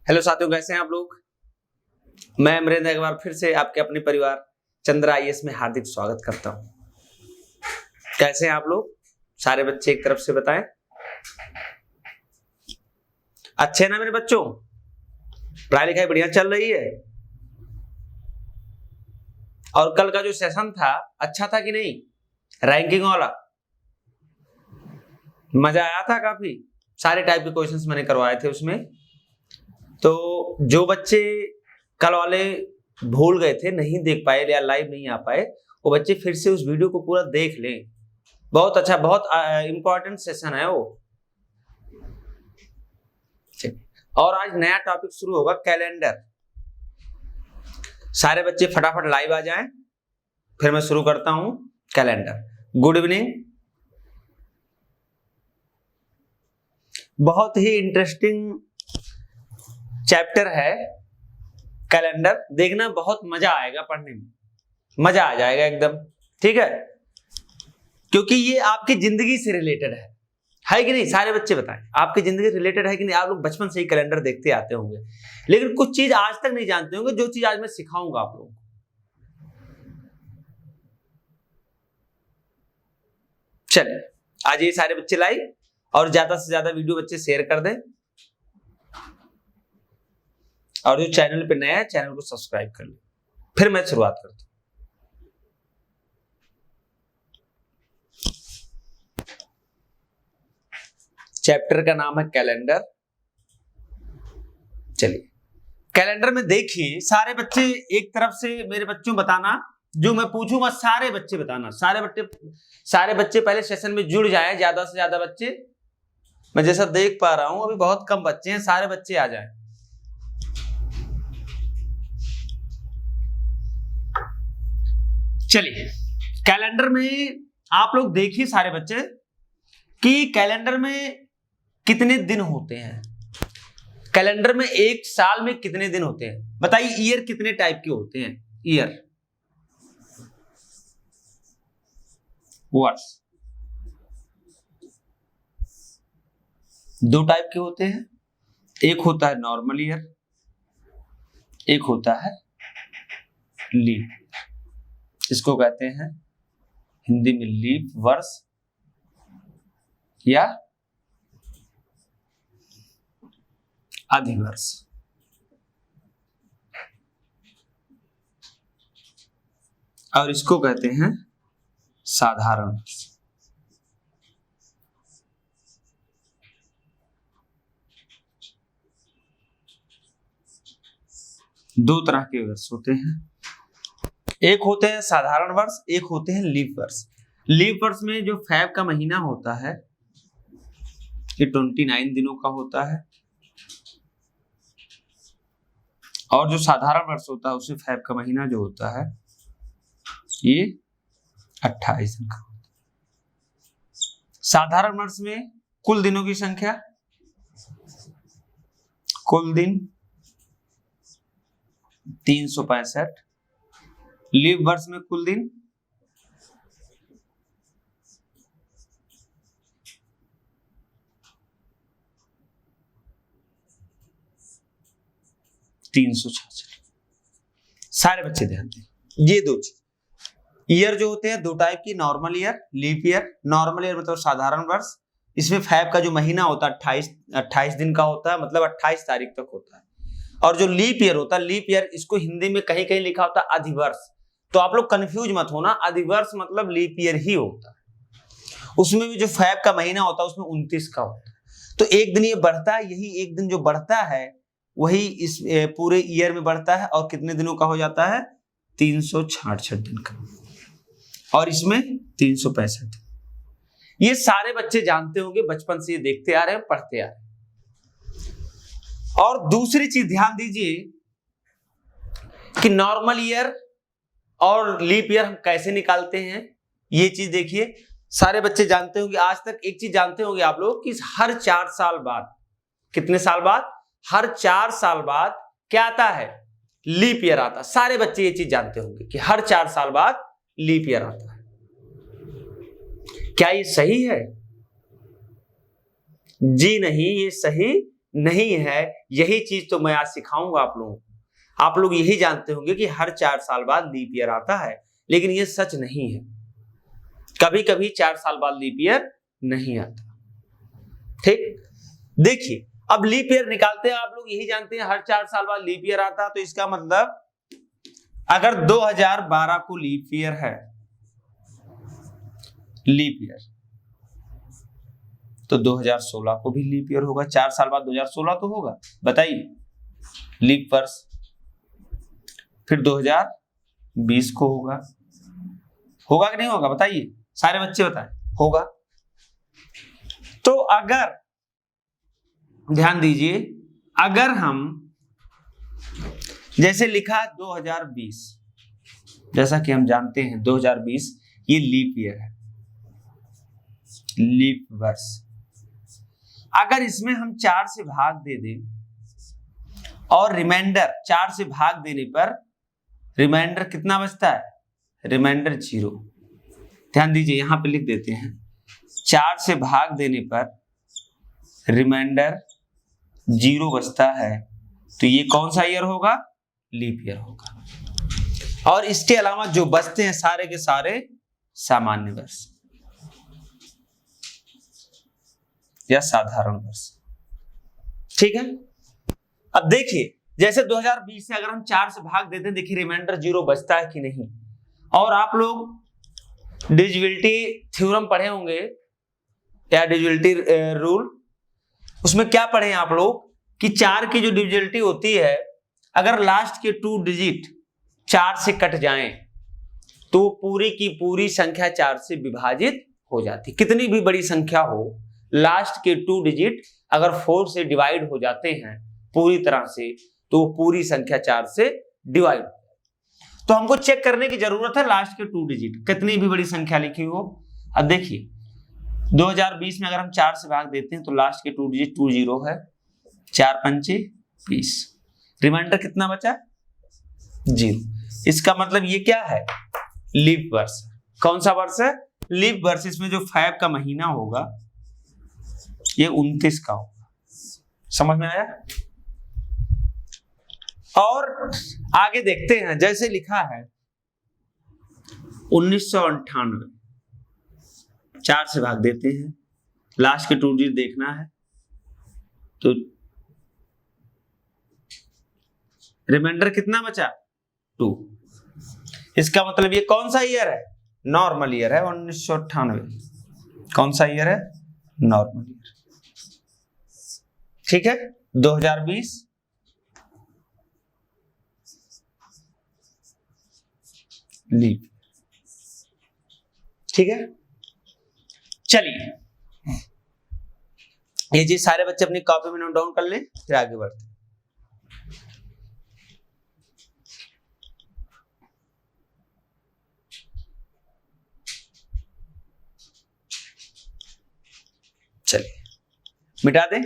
Hello साथियों, कैसे हैं आप लोग। मैं अमरेंद्र एक बार फिर से आपके अपने परिवार चंद्र आईएएस में हार्दिक स्वागत करता हूं। कैसे हैं आप लोग? सारे बच्चे एक तरफ से बताएं। अच्छे हैं ना मेरे बच्चों? पढ़ाई लिखाई बढ़िया चल रही है? और कल का जो सेशन था अच्छा था कि नहीं? रैंकिंग वाला मजा आया था काफी। सारे टाइप के क्वेश्चंस मैंने करवाए थे उसमें। तो जो बच्चे कल वाले भूल गए थे, नहीं देख पाए या लाइव नहीं आ पाए, वो बच्चे फिर से उस वीडियो को पूरा देख लें। बहुत अच्छा, बहुत इंपॉर्टेंट सेशन है वो। और आज नया टॉपिक शुरू होगा, कैलेंडर। सारे बच्चे फटाफट लाइव आ जाएं, फिर मैं शुरू करता हूं कैलेंडर। Good evening. बहुत ही इंटरेस्टिंग चैप्टर है कैलेंडर। देखना, बहुत मजा आएगा पढ़ने में, मजा आ जाएगा एकदम। ठीक है, क्योंकि ये आपकी जिंदगी से रिलेटेड है कि नहीं? सारे बच्चे बताएं, आपकी जिंदगी रिलेटेड है कि नहीं? आप लोग बचपन से ही कैलेंडर देखते आते होंगे, लेकिन कुछ चीज आज तक नहीं जानते होंगे, जो चीज आज मैं सिखाऊंगा आप लोगों को। चलिए, आज ये सारे बच्चे लाइव, और ज्यादा से ज्यादा वीडियो बच्चे शेयर कर दें, और जो चैनल पे नया है चैनल को सब्सक्राइब कर ले। फिर मैं शुरुआत करता हूं। चैप्टर का नाम है कैलेंडर। चलिए, कैलेंडर में देखिए, सारे बच्चे एक तरफ से मेरे बच्चों बताना, जो मैं पूछूंगा सारे बच्चे बताना। सारे बच्चे पहले सेशन में जुड़ जाएं, ज्यादा से ज्यादा बच्चे। मैं जैसा देख पा रहा हूं अभी बहुत कम बच्चे हैं, सारे बच्चे आ जाएं। चलिए, कैलेंडर में आप लोग देखिए सारे बच्चे कि कैलेंडर में कितने दिन होते हैं। कैलेंडर में एक साल में कितने दिन होते हैं बताइए। ईयर कितने टाइप के होते हैं? ईयर, वर्ष, दो टाइप के होते हैं। एक होता है नॉर्मल ईयर, एक होता है लीप। इसको कहते हैं हिंदी में लीप वर्ष या अधिवर्ष। और इसको कहते हैं साधारण वर्ष। दो तरह के वर्ष होते हैं, एक होते हैं साधारण वर्ष, एक होते हैं लीप वर्ष। लीप वर्ष में जो फैब का महीना होता है ये 29 दिनों का होता है, और जो साधारण वर्ष होता है उसमें फैब का महीना जो होता है ये 28 दिन का होता है। साधारण वर्ष में कुल दिनों की संख्या, कुल दिन 365। लीप वर्ष में कुल दिन 366। सारे बच्चे ध्यान दें, ये दो चीज। ईयर जो होते हैं दो टाइप की, normal year, leap year. Normal year मतलब साधारण वर्ष, इसमें फैब का जो महीना होता है 28 दिन का होता है, मतलब 28 तारीख तक होता है। और जो लीप ईयर होता है, लीप ईयर इसको हिंदी में कहीं कहीं लिखा होता है अधिवर्ष। तो आप लोग कंफ्यूज मत होना, अधिवर्ष मतलब लीप ईयर ही होता है। उसमें भी जो फैब का महीना होता है उसमें 29 का होता है। तो एक दिन ये बढ़ता है, यही एक दिन जो बढ़ता है वही इस पूरे ईयर में बढ़ता है, और कितने दिनों का हो जाता है? 366 दिन का। और इसमें 365। ये सारे बच्चे जानते होंगे, बचपन से ये देखते आ रहे हैं, पढ़ते आ रहे हैं। और दूसरी चीज ध्यान दीजिए कि नॉर्मल ईयर और लीप ईयर हम कैसे निकालते हैं, ये चीज देखिए। सारे बच्चे जानते होंगे, आज तक एक चीज जानते होंगे आप लोग कि हर 4 साल बाद, कितने साल बाद? हर 4 साल बाद क्या आता है? लीप ईयर आता है। सारे बच्चे ये चीज जानते होंगे कि हर 4 साल बाद लीप ईयर आता है। क्या ये सही है? जी नहीं, ये सही नहीं है, यही चीज तो मैं आज सिखाऊंगा आप लोगों को। आप लोग यही जानते होंगे कि हर 4 साल बाद लीप ईयर आता है, लेकिन ये सच नहीं है। कभी कभी 4 साल बाद लीप ईयर नहीं आता। ठीक, देखिए अब लीप ईयर निकालते हैं, आप लोग यही जानते हैं हर 4 साल बाद लीप ईयर आता है, तो इसका मतलब अगर 2012 को लीप ईयर है, लीप ईयर, तो 2016 को भी लीप ईयर होगा। 4 साल बाद 2016 तो होगा, बताइए, लीप वर्ष। फिर 2020 को होगा कि नहीं होगा, बताइए सारे बच्चे बताएं, होगा। तो अगर ध्यान दीजिए, अगर हम जैसे लिखा 2020, जैसा कि हम जानते हैं 2020 ये लीप ईयर है, लीप वर्ष। अगर इसमें हम 4 से भाग दे दें और रिमाइंडर 4 से भाग देने पर रिमाइंडर कितना बचता है, रिमाइंडर 0। ध्यान दीजिए यहां पे लिख देते हैं, 4 से भाग देने पर रिमाइंडर 0 बचता है, तो ये कौन सा ईयर होगा, लीप ईयर होगा। और इसके अलावा जो बचते हैं सारे के सारे सामान्य वर्ष या साधारण वर्ष। ठीक है, अब देखिए जैसे 2020 से अगर हम 4 से भाग देते हैं, देखिए रिमाइंडर 0 बचता है कि नहीं। और आप लोग डिविजिबिलिटी थ्योरम पढ़े होंगे या डिविजिबिलिटी रूल, उसमें क्या पढ़े आप लोग कि 4 की जो डिविजिबिलिटी होती है, अगर लास्ट के 2 डिजिट 4 से कट जाएं तो पूरी की पूरी संख्या 4 से विभाजित हो जाती। कितनी भी बड़ी संख्या हो, लास्ट के 2 डिजिट अगर 4 से डिवाइड हो जाते हैं पूरी तरह से, तो पूरी संख्या 4 से डिवाइड हो जाती। तो हमको चेक करने की जरूरत है लास्ट के 2 डिजिट कितनी भी बड़ी संख्या लिखी हो। अब देखिए 2020 में अगर हम 4 से भाग देते हैं तो लास्ट के 2 डिजिट 20 है, 4 पंचे 20, रिमाइंडर कितना बचा, 0। इसका मतलब ये क्या है, लीप वर्ष। कौन सा वर्ष है, लीप वर्ष। इसमें जो फैब का महीना होगा ये 29 का होगा। समझ में आया। और आगे देखते हैं, जैसे लिखा है 1998, 4 से भाग देते हैं, लास्ट के 2 डिजिट देखना है, तो रिमाइंडर कितना बचा, 2। इसका मतलब ये कौन सा ईयर है, नॉर्मल ईयर है 1998। कौन सा ईयर है, नॉर्मल ईयर। ठीक है, 2020 लीप। ठीक है, चलिए ये चीज सारे बच्चे अपनी कॉपी में नोट डाउन कर लें, फिर आगे बढ़ते हैं। चलिए मिटा दें।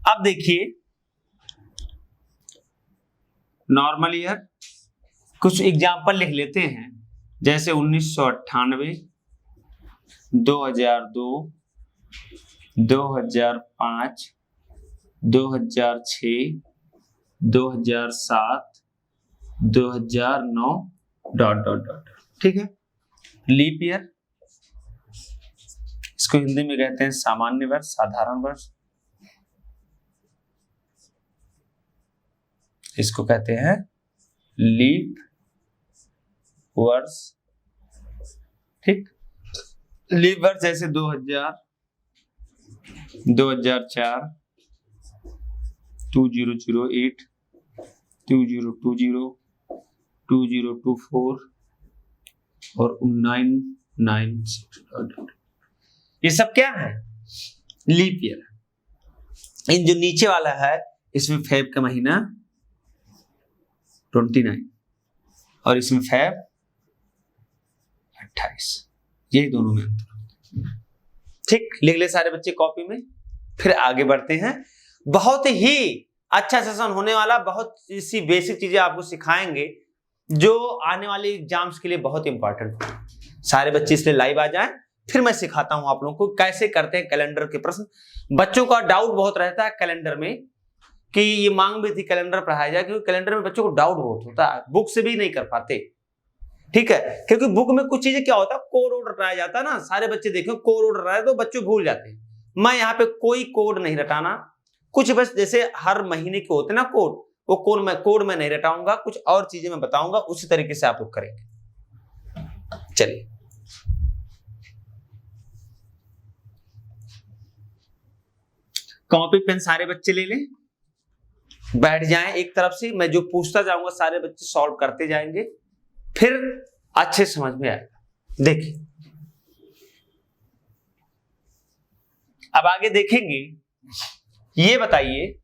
अब देखिए नॉर्मल ईयर, कुछ एग्जाम्पल लिख लेते हैं, जैसे 1998, 2002, 2005, 2006, 2007, 2009 ... ठीक है, लीप ईयर। इसको हिंदी में कहते हैं सामान्य वर्ष, साधारण वर्ष। इसको कहते हैं लीप वर्ष। ठीक, लीप वर्ष जैसे 2000, 2004, 2008, 2020, 2024 और 1996। ये सब क्या है, लीप ईयर। इन जो नीचे वाला है इसमें फेब का महीना 29 और इसमें फेब 28, यही दोनों में अंतर। ठीक, लिख ले सारे बच्चे कॉपी में, फिर आगे बढ़ते हैं। बहुत ही अच्छा सेशन होने वाला, बहुत सी बेसिक चीजें आपको सिखाएंगे जो आने वाले एग्जाम्स के लिए बहुत इंपॉर्टेंट है। सारे बच्चे इसलिए लाइव आ जाएं, फिर मैं सिखाता हूं आप लोगों को कैसे करते हैं कैलेंडर के प्रश्न। बच्चों का डाउट बहुत रहता है कैलेंडर में कि ये मांग भी थी कैलेंडर पढ़ाया जाए, क्योंकि कैलेंडर में बच्चों को डाउट बहुत होता है, बुक से भी नहीं कर पाते, ठीक है। क्योंकि बुक में कुछ चीजें क्या होता है, कोड वोड रटाया जाता है ना, सारे बच्चे देखें कोड वोड रटाया तो बच्चे भूल जाते हैं। मैं यहाँ पे कोई कोड नहीं रटाना, कुछ बस जैसे हर महीने के होते ना कोड, वो कोड मैं नहीं रटाऊंगा, कुछ और चीजें मैं बताऊंगा, उसी तरीके से आप लोग करेंगे। चलिए कॉपी पेन सारे बच्चे ले लें, बैठ जाएं एक तरफ से, मैं जो पूछता जाऊंगा सारे बच्चे सॉल्व करते जाएंगे, फिर अच्छे समझ में आएगा। देखिए अब आगे देखेंगे, ये बताइए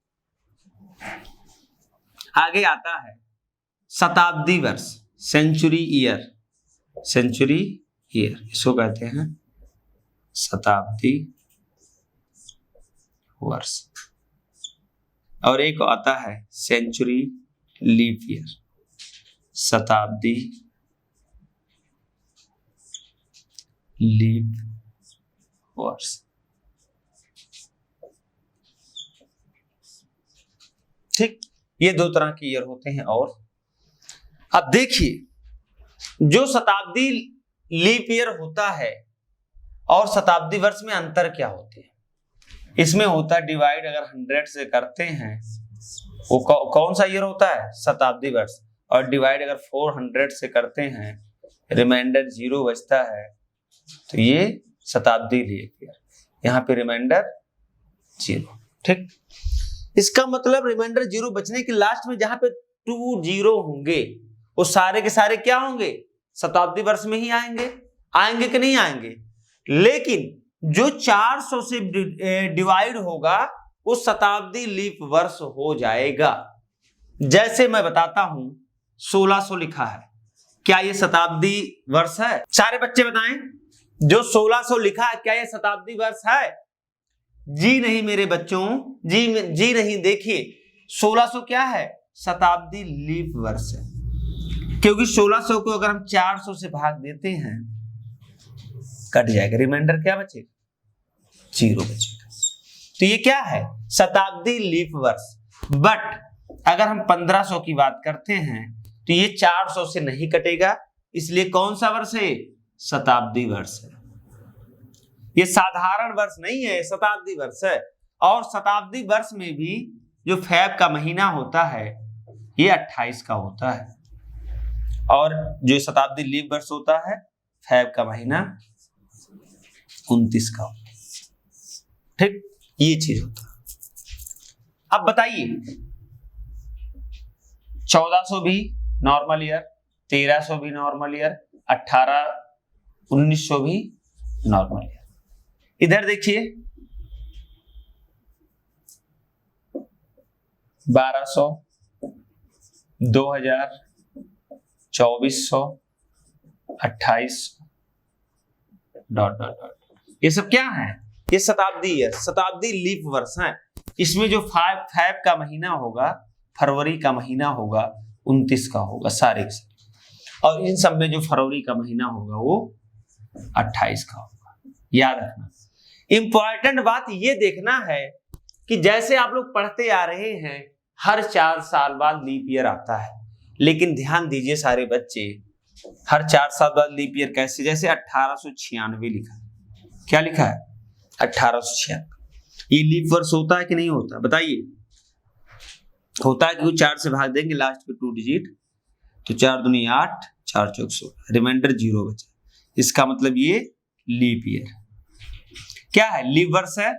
आगे आता है शताब्दी वर्ष, सेंचुरी ईयर, सेंचुरी ईयर इसको कहते हैं शताब्दी वर्ष, और एक आता है सेंचुरी लीप ईयर, शताब्दी लीप वर्ष। ठीक, ये दो तरह के ईयर होते हैं। और अब देखिए जो शताब्दी लीप ईयर होता है और शताब्दी वर्ष में अंतर क्या होते हैं। इसमें होता है डिवाइड, अगर 100 से करते हैं वो कौन सा ईयर होता है, शताब्दी वर्ष, और डिवाइड अगर 400 से करते हैं रिमाइंडर 0 बचता है तो ये शताब्दी लीप ईयर, यहाँ पे रिमाइंडर 0। ठीक, इसका मतलब रिमाइंडर 0 बचने के लास्ट में जहां पे 2 0 होंगे वो सारे के सारे क्या होंगे, शताब्दी वर्ष में ही आएंगे, आएंगे कि नहीं आएंगे। लेकिन जो 400 से डिवाइड होगा वो शताब्दी लीप वर्ष हो जाएगा। जैसे मैं बताता हूं 1600 लिखा है, क्या ये शताब्दी वर्ष है? सारे बच्चे बताएं, जो 1600 लिखा है क्या ये शताब्दी वर्ष है? जी नहीं मेरे बच्चों, जी नहीं। देखिए 1600 क्या है, शताब्दी लीप वर्ष है, क्योंकि 1600 को अगर हम 400 से भाग देते हैं कट जाएगा, रिमाइंडर क्या बचेगा, 0 बचेगा। तो ये क्या है, शताब्दी लीप वर्ष। बट अगर हम 1500 की बात करते हैं तो ये 400 से नहीं कटेगा, इसलिए कौन सा वर्ष है, शताब्दी वर्ष है। ये साधारण वर्ष नहीं है, शताब्दी वर्ष है। और शताब्दी वर्ष में भी जो फैब का महीना होता है ये 28 का होता है, और जो शताब्दी लीप वर्ष होता है फैब का महीना 29 का होता है। ठीक, ये चीज होता है। अब बताइए 1400 भी नॉर्मल ईयर, 1300 भी नॉर्मल ईयर, 1900 भी नॉर्मल ईयर। इधर देखिए 1200, 2000, 2400, 2800 डॉट डॉट डॉट, ये सब क्या है, ये शताब्दी ईयर, शताब्दी लीप वर्ष है। इसमें जो फैब का महीना होगा, फरवरी का महीना होगा 29 का होगा सारे के सारे, और इन सब में जो फरवरी का महीना होगा वो 28 का होगा। याद रखना, इंपॉर्टेंट बात ये देखना है कि जैसे आप लोग पढ़ते आ रहे हैं हर 4 साल बाद लीप ईयर आता है, लेकिन ध्यान दीजिए सारे बच्चे, हर 4 साल बाद लीप ईयर कैसे, जैसे 1896 लिखा है, क्या लिखा है 1896, ये लीप वर्ष होता है कि नहीं होता, बताइए। होता है, क्योंकि 4 से भाग देंगे लास्ट पे 2 डिजिट, तो 4 दूनी 8, 4 चौक 16, रिमाइंडर 0 बचा, इसका मतलब ये लीप ईयर क्या है, लीप वर्ष है।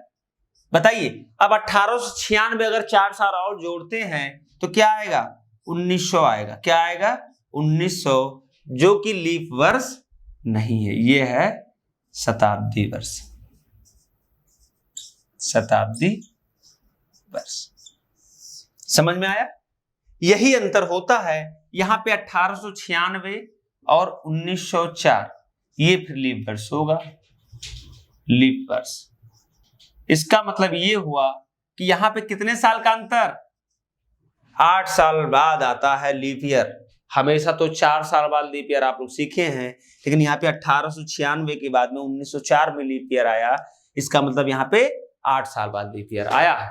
बताइए अब 1896 अगर 4 साल और जोड़ते हैं तो क्या आएगा, 1900 आएगा। क्या आएगा, 1900, जो कि लीप वर्ष नहीं है, ये है शताब्दी वर्ष, शताब्दी वर्ष। समझ में आया, यही अंतर होता है। यहां पे 1896 और 1904 ये फिर लीप वर्ष होगा, लीप वर्ष। इसका मतलब ये हुआ कि यहां पे कितने साल का अंतर, 8 साल बाद आता है लीप ईयर। हमेशा तो 4 साल बाद लीप ईयर आप लोग सीखे हैं, लेकिन यहाँ पे 1896 के बाद में 1904 में लीप ईयर आया। इसका मतलब यहाँ पे 8 साल बाद लीप ईयर आया है।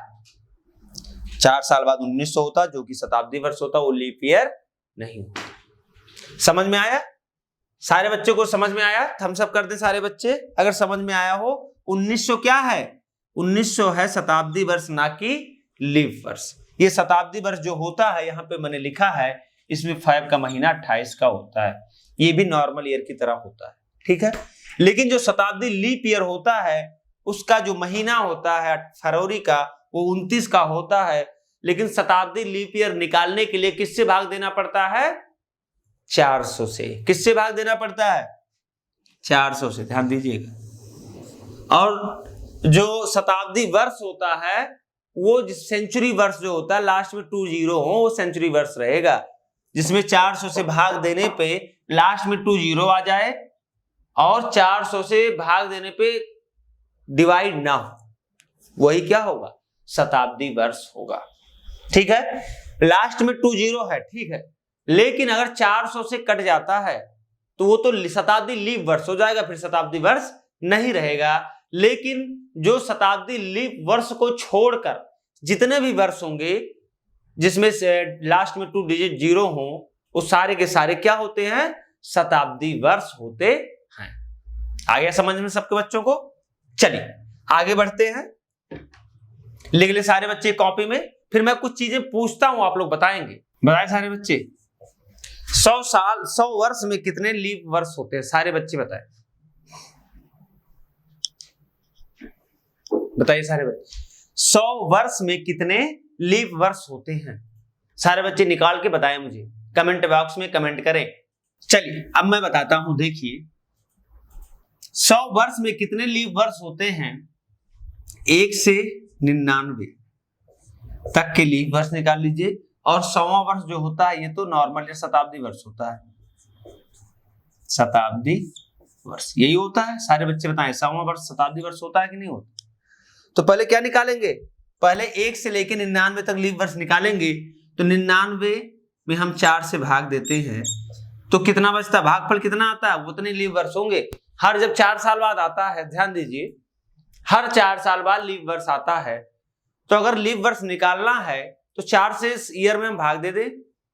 4 साल बाद 1900 होता, जो कि शताब्दी वर्ष होता, वो लीप ईयर नहीं होता। समझ में आया? सारे बच्चों को समझ में आया? थम्स अप कर दे सारे बच्चे अगर समझ में आया हो। 1900 क्या है? 1900 है शताब्दी वर्ष, ना कि लीप वर्ष। ये शताब्दी वर्ष जो होता है यहाँ पे मैंने लिखा है, इसमें फैब का महीना 28 का होता है। ये भी नॉर्मल ईयर की तरह होता है, ठीक है। लेकिन जो शताब्दी लीप ईयर होता है उसका जो महीना होता है फरवरी का, वो 29 का होता है। लेकिन शताब्दी लीप ईयर निकालने के लिए किससे भाग देना पड़ता है? 400 से। किससे भाग देना पड़ता है? 400 से, ध्यान दीजिएगा। और जो शताब्दी वर्ष होता है वो सेंचुरी वर्ष जो होता है, लास्ट में 20 हो, वो सेंचुरी वर्ष रहेगा, जिसमें 400 से भाग देने पे लास्ट में 20 आ जाए और 400 से भाग देने पे डिवाइड ना हो, वही क्या होगा? शताब्दी वर्ष होगा, ठीक है। लास्ट में 20 है, ठीक है, लेकिन अगर 400 से कट जाता है तो वो तो शताब्दी लीप वर्ष हो जाएगा, फिर शताब्दी वर्ष नहीं रहेगा। लेकिन जो शताब्दी लीप वर्ष को छोड़कर जितने भी वर्ष होंगे जिसमें से लास्ट में 2 डिजिट 0 हो, वो सारे के सारे क्या होते हैं? शताब्दी वर्ष होते हैं। आ गया समझ में सबके बच्चों को? चलिए आगे बढ़ते हैं। लिख ले सारे बच्चे कॉपी में, फिर मैं कुछ चीजें पूछता हूं, आप लोग बताएंगे। बताए सारे बच्चे, 100 वर्ष में कितने लीप वर्ष होते हैं? सारे बच्चे बताए, बताइए सारे बच्चे, 100 वर्ष में कितने लीप वर्ष होते हैं? सारे बच्चे निकाल के बताएं मुझे, कमेंट बॉक्स में कमेंट करें। चलिए अब मैं बताता हूं, देखिए 100 वर्ष में कितने लीप वर्ष होते हैं? 1 से 99 तक के लीप वर्ष निकाल लीजिए। और 100वां वर्ष जो होता है ये तो नॉर्मल या शताब्दी वर्ष होता है। शताब्दी वर्ष यही होता है। सारे बच्चे बताएं 100वां वर्ष शताब्दी वर्ष होता है कि नहीं होता? तो पहले क्या निकालेंगे? पहले 1 से लेकर 99 तक लीप वर्ष निकालेंगे। तो 99 में हम 4 से भाग देते हैं तो कितना बचता है? भागफल कितना आता है? उतने लीप वर्ष होंगे। हर जब 4 साल बाद आता है, ध्यान दीजिए, हर 4 साल बाद लीप वर्ष आता है। तो अगर लीप वर्ष निकालना है तो 4 से ईयर में हम भाग दे दे,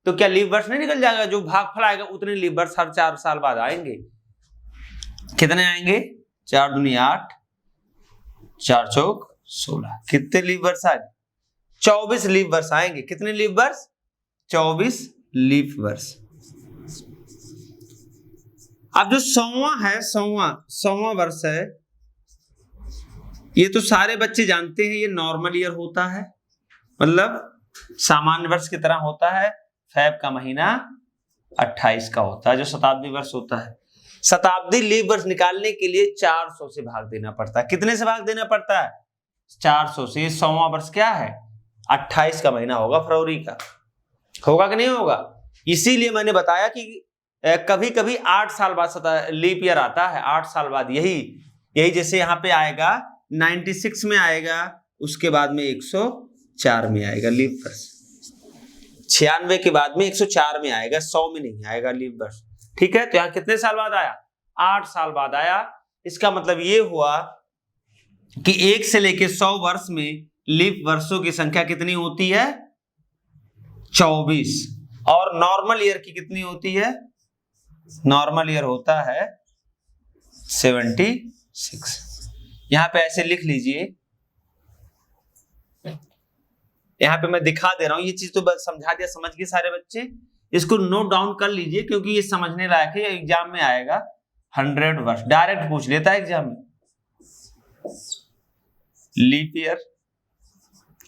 तो क्या लीप वर्ष नहीं निकल जाएगा? जो भागफल आएगा उतने लीप वर्ष हर 4 साल बाद आएंगे। कितने आएंगे? 4 दूनी 8, 4 चौक 16। कितने लीप वर्ष आए? 24 लीप वर्ष आएंगे। कितने लीप वर्ष? 24 लीप वर्ष। अब जो 100वां है, 100वां वर्ष है, ये तो सारे बच्चे जानते हैं, ये नॉर्मल ईयर होता है, मतलब सामान्य वर्ष की तरह होता है। फैब का महीना 28 का होता है, जो शताब्दी वर्ष होता है। शताब्दी लीप वर्ष निकालने के लिए 400 से भाग देना पड़ता है। कितने से भाग देना पड़ता है? 400 से। 100वां वर्ष क्या है? 28 का महीना होगा, फरवरी का। होगा कि नहीं होगा? इसीलिए मैंने बताया कि कभी कभी 8 साल बाद लीप ईयर आता है, 8 साल बाद। यही जैसे यहाँ पे आएगा 96 में आएगा, उसके बाद में 104 में आएगा लीप वर्ष। 96 के बाद में 104 में आएगा, 100 में नहीं आएगा लीप वर्ष, ठीक है। तो यहाँ कितने साल बाद आया? 8 साल बाद आया। इसका मतलब ये हुआ कि 1 से लेकर 100 वर्ष में लीप वर्षों की संख्या कितनी होती है? 24। और नॉर्मल ईयर की कितनी होती है? नॉर्मल ईयर होता है 76। यहां पे ऐसे लिख लीजिए, यहां पे मैं दिखा दे रहा हूं, ये चीज तो बस समझा दिया, समझ गए सारे बच्चे? इसको नोट डाउन कर लीजिए क्योंकि ये समझने लायक है, एग्जाम में आएगा। 100 वर्ष डायरेक्ट पूछ लेता है एग्जाम में। Leap year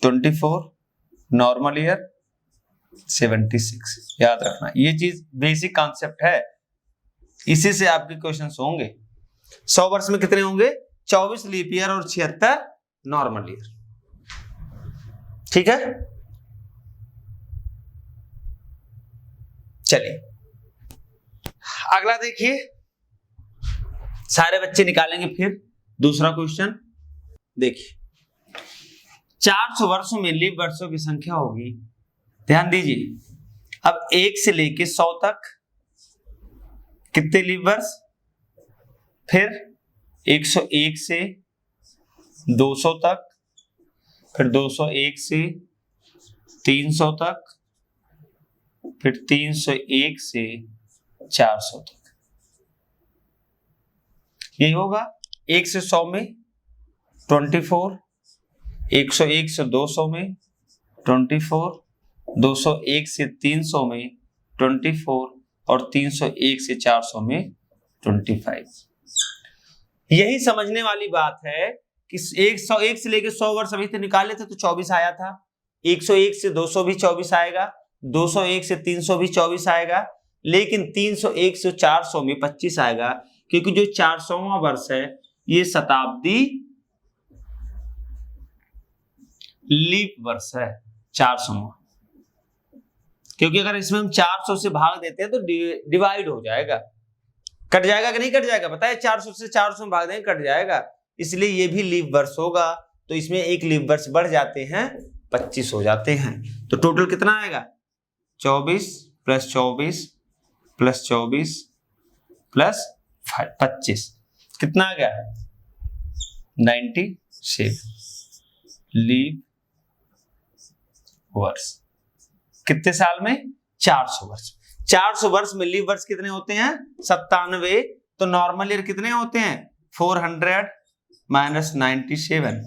24, normal year 76। याद रखना, ये चीज बेसिक कॉन्सेप्ट है, इसी से आपके क्वेश्चंस होंगे। 100 वर्ष में कितने होंगे? 24 लीप ईयर और 76 नॉर्मल ईयर, ठीक है। चलिए अगला देखिए, सारे बच्चे निकालेंगे फिर दूसरा क्वेश्चन। देखिए 400 वर्षों में लीप वर्षों की संख्या होगी, ध्यान दीजिए, अब 1 से लेके 100 तक कितने लीप वर्ष, फिर 101 से 200 तक, फिर 201 से 300 तक, फिर 301 से 400 तक। यही होगा। 1 से 100 में 24, 101 से 200 में 24, 201 से 300 में 24 और 301 से 400 में 25। यही समझने वाली बात है कि 101 से लेके 100 वर्ष अभी तो निकाले थे तो 24 आया था, 101 से 200 भी 24 आएगा, 201 से 300 भी 24 आएगा, लेकिन 301 से 400 में 25 आएगा, क्योंकि जो 400वां वर्ष है ये शताब्दी लीप वर्ष है 400वां, क्योंकि अगर इसमें हम 400 से भाग देते हैं तो डिवाइड हो जाएगा, कट जाएगा कि नहीं कट जाएगा, पता है 400 से 400 में भाग देंगे कट जाएगा, इसलिए ये भी लीप वर्ष होगा, तो इसमें एक लीप वर्ष बढ़ जाते हैं, 25 हो जाते हैं। तो टोटल कितना आएगा, 24 प्लस 24 प्लस 24 प्लस 25 कितना आ गया, 97 लीप वर्ष। कितने साल में, 400 वर्ष। 400 वर्ष में लीप वर्ष कितने होते हैं, 97, तो नॉर्मल ईयर कितने होते हैं, 400 माइनस 97,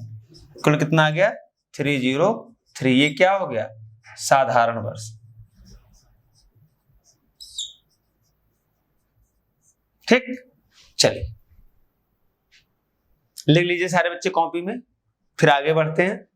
कुल कितना आ गया, 303। ये क्या हो गया, साधारण वर्ष। ठीक, चलिए लिख लीजिए सारे बच्चे कॉपी में, फिर आगे बढ़ते हैं।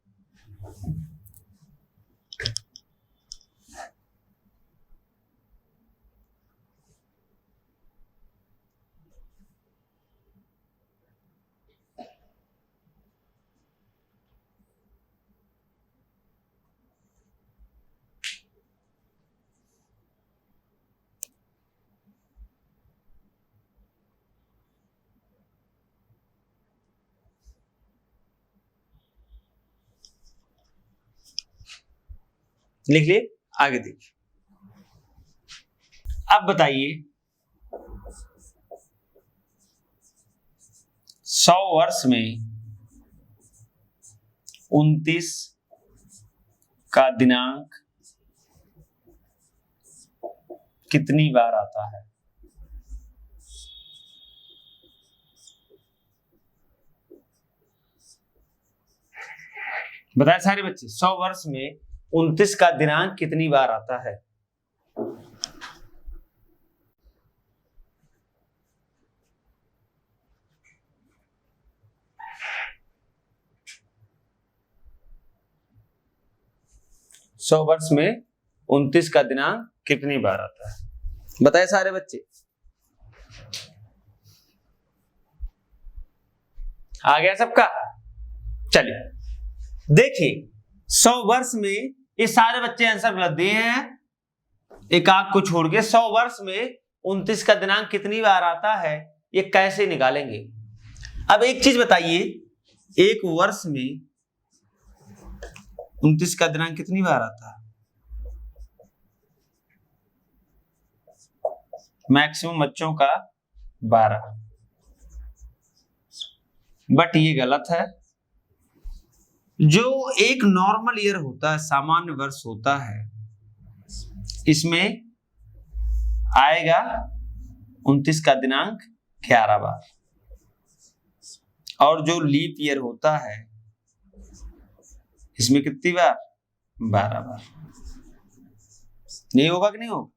लिख लिए, आगे देखिए। अब बताइए 100 वर्ष में 29 का दिनांक कितनी बार आता है। बताए सारे बच्चे, 100 वर्ष में 29 का दिनांक कितनी बार आता है। सौ वर्ष में 29 का दिनांक कितनी बार आता है, बताए सारे बच्चे। आ गया सबका। चलिए देखिए, 100 वर्ष में ये सारे बच्चे आंसर गलत दिए हैं, एक आंख को छोड़ के। 100 वर्ष में 29 का दिनांक कितनी बार आता है, ये कैसे निकालेंगे। अब एक चीज बताइए, एक वर्ष में 29 का दिनांक कितनी बार आता है। मैक्सिमम बच्चों का 12, बट ये गलत है। जो एक नॉर्मल ईयर होता है, सामान्य वर्ष होता है, इसमें आएगा 29 का दिनांक 11 बार, और जो लीप ईयर होता है इसमें कितनी बार, 12 बार। नहीं होगा कि नहीं होगा।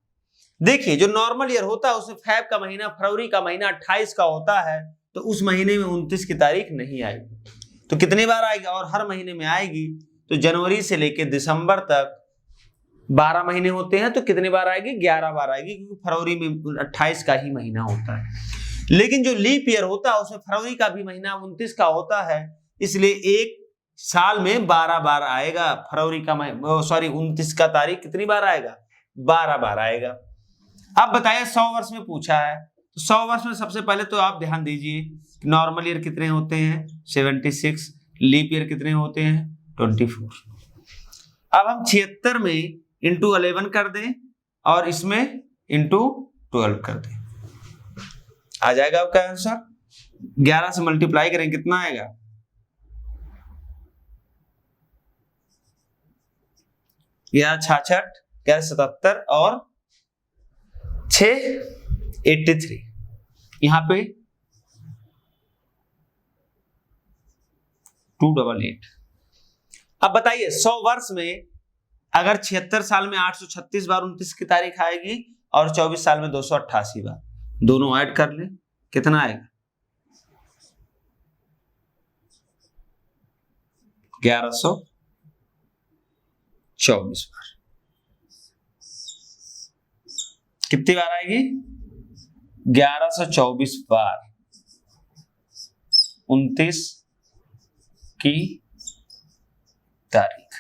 देखिए, जो नॉर्मल ईयर होता है उसमें फेब का महीना, फरवरी का महीना 28 का होता है, तो उस महीने में 29 की तारीख नहीं आएगी, तो कितनी बार आएगी, और हर महीने में आएगी। तो जनवरी से लेकर दिसंबर तक 12 महीने होते हैं, तो कितनी बार आएगी, 11 बार आएगी, क्योंकि फरवरी में 28 का ही महीना होता है। लेकिन जो लीप ईयर होता है उसमें फरवरी का भी महीना 29 का होता है, इसलिए एक साल में 12 बार आएगा। फरवरी का 29 का तारीख कितनी बार आएगा, 12 बार आएगा। अब बताइए 100 वर्ष में पूछा है, तो 100 वर्ष में सबसे पहले तो आप ध्यान दीजिए, नॉर्मल ईयर कितने होते हैं, 76, लीप ईयर कितने होते हैं, 24। अब हम 76 में इंटू 11 कर दें और इसमें इंटू 12 कर दें, आ जाएगा आपका आंसर। 11 से मल्टीप्लाई करें कितना आएगा, 66, 77 और 6 83, यहां पे 288। अब बताइए 100 वर्ष में अगर 76 साल में 836 बार 29 की तारीख आएगी और 24 साल में 288 बार, दोनों ऐड कर ले कितना आएगा, 1124 बार। कितनी बार आएगी, 1124 बार 29 की तारीख।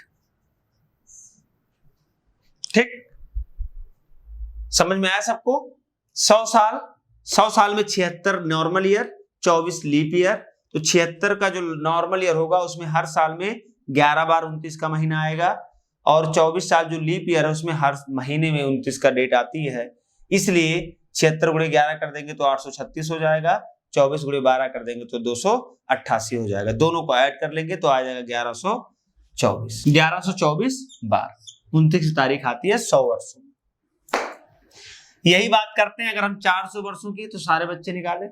ठीक, समझ में आया सबको। 100 साल में 76 नॉर्मल ईयर, 24 लीप ईयर। तो 76 का जो नॉर्मल ईयर होगा उसमें हर साल में 11 बार 29 का महीना आएगा, और 24 साल जो लीप ईयर है उसमें हर महीने में 29 का डेट आती है। इसलिए 76 गुणे 11 कर देंगे तो 836 हो जाएगा, 24 गुणे 12 कर देंगे तो 288 हो जाएगा। दोनों को ऐड कर लेंगे तो आ जाएगा 1124 बार 29 तारीख आती है 100 वर्षों। यही बात करते हैं अगर हम 400 वर्षों की, तो सारे बच्चे निकालें।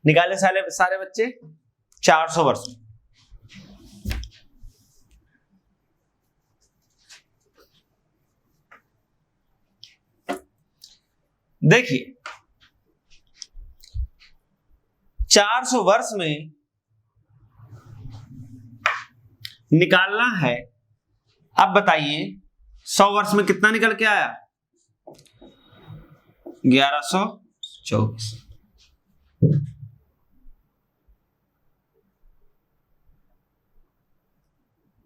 निकाले सारे बच्चे 400 वर्ष में। देखिए 400 वर्ष में निकालना है। अब बताइए 100 वर्ष में कितना निकल के आया, 1124।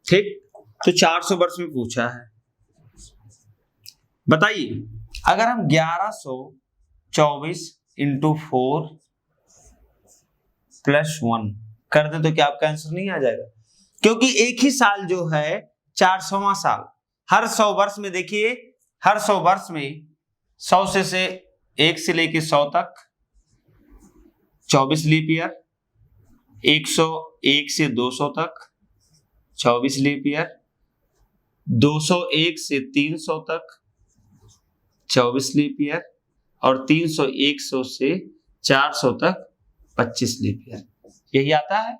ठीक, तो 400 वर्ष में पूछा है। बताइए अगर हम 1124 इंटू 4 प्लस 1 कर दें तो क्या आपका आंसर नहीं आ जाएगा? क्योंकि एक ही साल जो है 400वां साल, हर 100 वर्ष में देखिए, हर 100 वर्ष में 100 से 1 से लेके 100 तक 24 लीप ईयर, 101 से 200 तक 24 लीप ईयर, 201 से 300 तक 24 लीप ईयर, और 301 से 400 तक 25 लीप ईयर, यही आता है।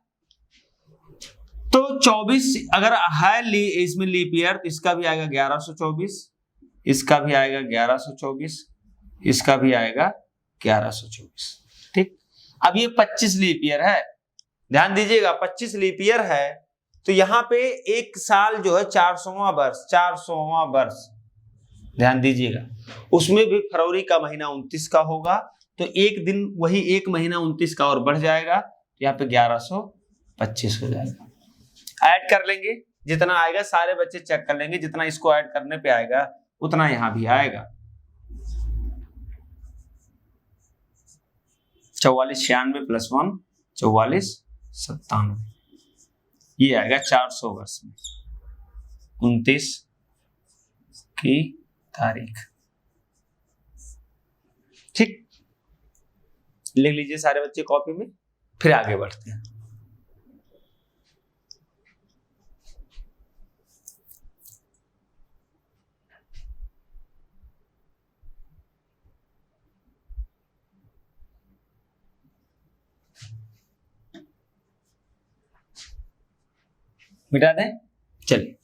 तो 24 अगर है इसमें लीप ईयर तो इसका भी आएगा 1124, इसका भी आएगा 1124, इसका भी आएगा 1124। ठीक, अब ये 25 लीप ईयर है, ध्यान दीजिएगा 25 लीप ईयर है, तो यहां पे एक साल जो है 400वां वर्ष, ध्यान दीजिएगा, उसमें भी फरवरी का महीना 29 का होगा, तो एक दिन वही एक महीना 29 का और बढ़ जाएगा, तो यहाँ पे 1125 हो जाएगा। ऐड कर लेंगे, जितना आएगा सारे बच्चे चेक कर लेंगे, जितना इसको ऐड करने पे आएगा उतना यहां भी आएगा। 44 96 प्लस 1 44 97, ये आएगा 400 वर्ष में 29 की तारीख। ठीक, लिख लीजिए सारे बच्चे कॉपी में, फिर आगे बढ़ते हैं। मिटा दें, चलिए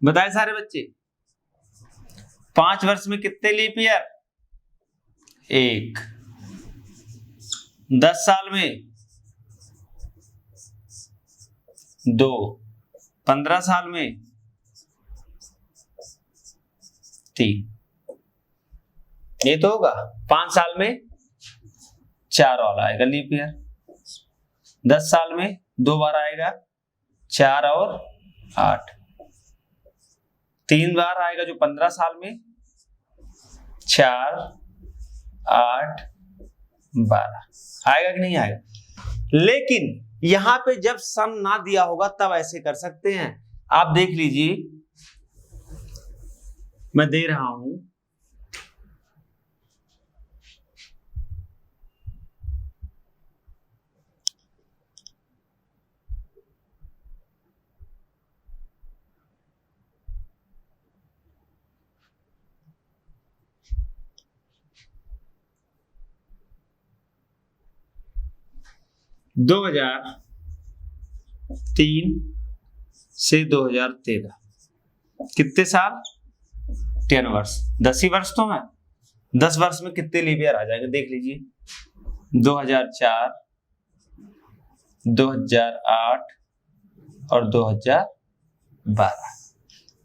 बताए सारे बच्चे 5 वर्ष में कितने लीप ईयर, 1, 10 साल में 2, 15 साल में 3, ये तो होगा। 5 साल में 4 वाला आएगा लीप ईयर। 10 साल में 2 बार आएगा, 4 और 8। 3 बार आएगा जो 15 साल में, 4, 8, 12 आएगा कि नहीं आएगा। लेकिन यहां पे जब सम ना दिया होगा तब ऐसे कर सकते हैं। आप देख लीजिए, मैं दे रहा हूं, दो 2003 से 2013 कितने साल? 10 वर्ष। 10 ही वर्ष तो है। 10 वर्ष में कितने लीप ईयर आ जाएंगे देख लीजिए। 2004, 2008 और 2012।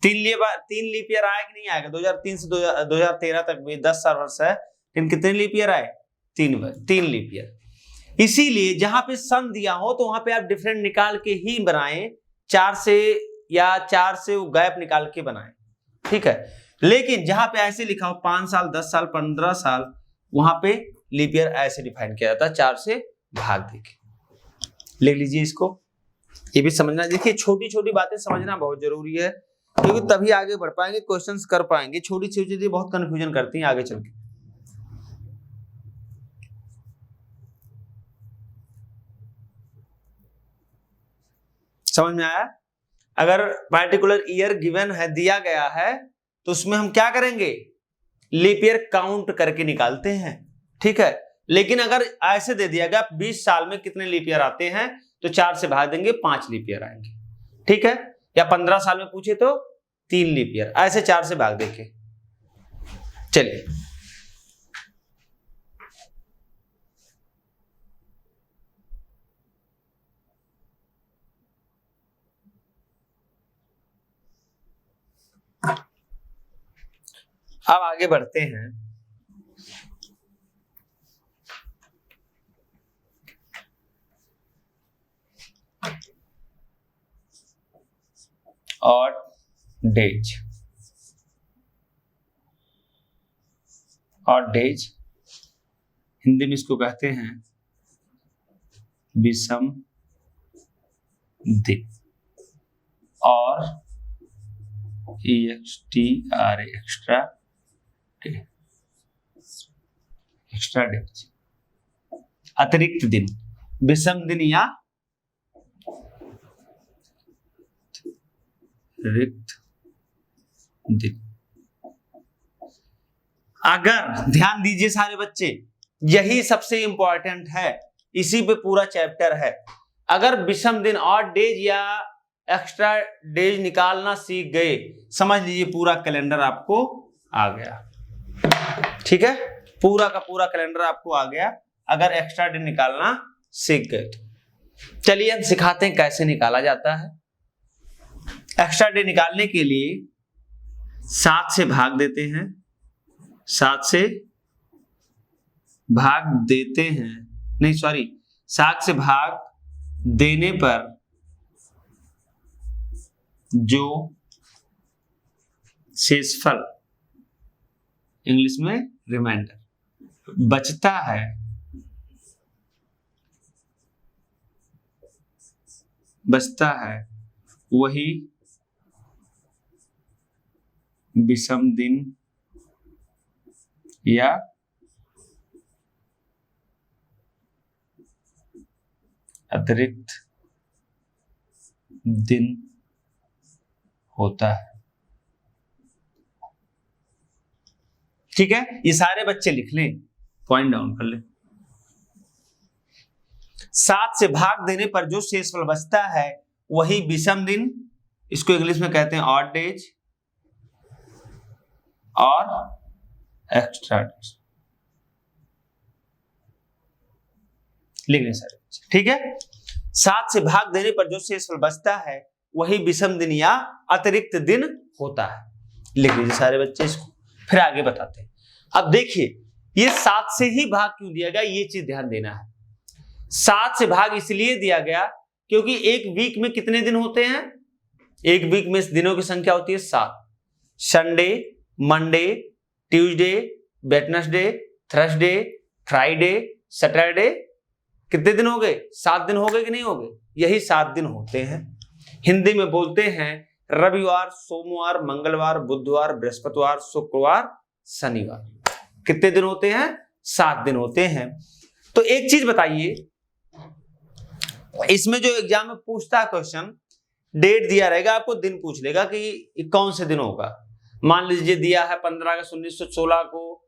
3 लीप ईयर आया कि नहीं आएगा? 2003 से 2013 तक भी 10 साल वर्ष है, लेकिन कितने लीप ईयर आए? 3 लीप ईयर। इसीलिए जहां पे सम दिया हो तो वहां पे आप डिफरेंट निकाल के ही बनाएं, 4 से या 4 से वो गैप निकाल के बनाएं, ठीक है। लेकिन जहां पे ऐसे लिखा हो 5 साल, 10 साल, 15 साल, वहां पे लीप ईयर ऐसे डिफाइन किया जाता है, 4 से भाग देके। ले लीजिए इसको, ये भी समझना। देखिए छोटी छोटी बातें समझना बहुत जरूरी है, क्योंकि तभी आगे बढ़ पाएंगे, क्वेश्चंस कर पाएंगे। छोटी छोटी चीजें बहुत कंफ्यूजन करती हैं आगे चल के। समझ में आया? अगर पार्टिकुलर ईयर गिवन है, दिया गया है, तो उसमें हम क्या करेंगे? लीप ईयर काउंट करके निकालते हैं, ठीक है। लेकिन अगर ऐसे दे दिया गया 20 साल में कितने लीप ईयर आते हैं, तो 4 से भाग देंगे, 5 लीप ईयर आएंगे, ठीक है। या 15 साल में पूछे तो 3 लीप ईयर, ऐसे 4 से भाग देके। चलिए अब आगे बढ़ते हैं। और डेज, और डेज हिंदी में इसको कहते हैं विषम दिन, और EXTRA एक्स्ट्रा डेज, अतिरिक्त दिन, विषम दिन या रिक्त दिन। अगर ध्यान दीजिए सारे बच्चे, यही सबसे इंपॉर्टेंट है, इसी पे पूरा चैप्टर है। अगर विषम दिन और डेज या एक्स्ट्रा डेज निकालना सीख गए, समझ लीजिए पूरा कैलेंडर आपको आ गया, ठीक है। पूरा का पूरा कैलेंडर आपको आ गया अगर एक्स्ट्रा डे निकालना सीख गए तो। चलिए हम सिखाते हैं कैसे निकाला जाता है। एक्स्ट्रा डे निकालने के लिए 7 से भाग देते हैं, 7 से भाग देते हैं, नहीं सॉरी, 7 से भाग देने पर जो शेषफल, इंग्लिश में रिमाइंडर, बचता है वही विषम दिन या अतिरिक्त दिन होता है, ठीक है। ये सारे बच्चे लिख लें, पॉइंट डाउन कर लें। 7 से भाग देने पर जो शेषफल बचता है वही विषम दिन, इसको इंग्लिश में कहते हैं ऑड डेज और एक्स्ट्रा डेज। लिखने सारे बच्चे, ठीक है। 7 से भाग देने पर जो शेषफल बचता है वही विषम दिन या अतिरिक्त दिन होता है। लिख लीजिए सारे बच्चे इसको, फिर आगे बताते हैं। अब देखिए ये 7 से ही भाग क्यों दिया गया, ये चीज ध्यान देना है। 7 से भाग इसलिए दिया गया क्योंकि एक वीक में कितने दिन होते हैं, एक वीक में दिनों की संख्या होती है 7। Sunday, Monday, Tuesday, Wednesday, Thursday, Friday, Saturday, कितने दिन हो गए, 7 दिन हो गए कि नहीं हो गए, यही 7 दिन होते हैं। हिंदी में बोलते हैं रविवार, सोमवार, मंगलवार, बुधवार, बृहस्पतिवार, शुक्रवार, शनिवार। कितने दिन होते हैं, 7 दिन होते हैं। तो एक चीज बताइए, इसमें जो एग्जाम में पूछता है क्वेश्चन, डेट दिया रहेगा, आपको दिन पूछ लेगा कि कौन से दिन होगा। मान लीजिए दिया है 15 अगस्त 1916 को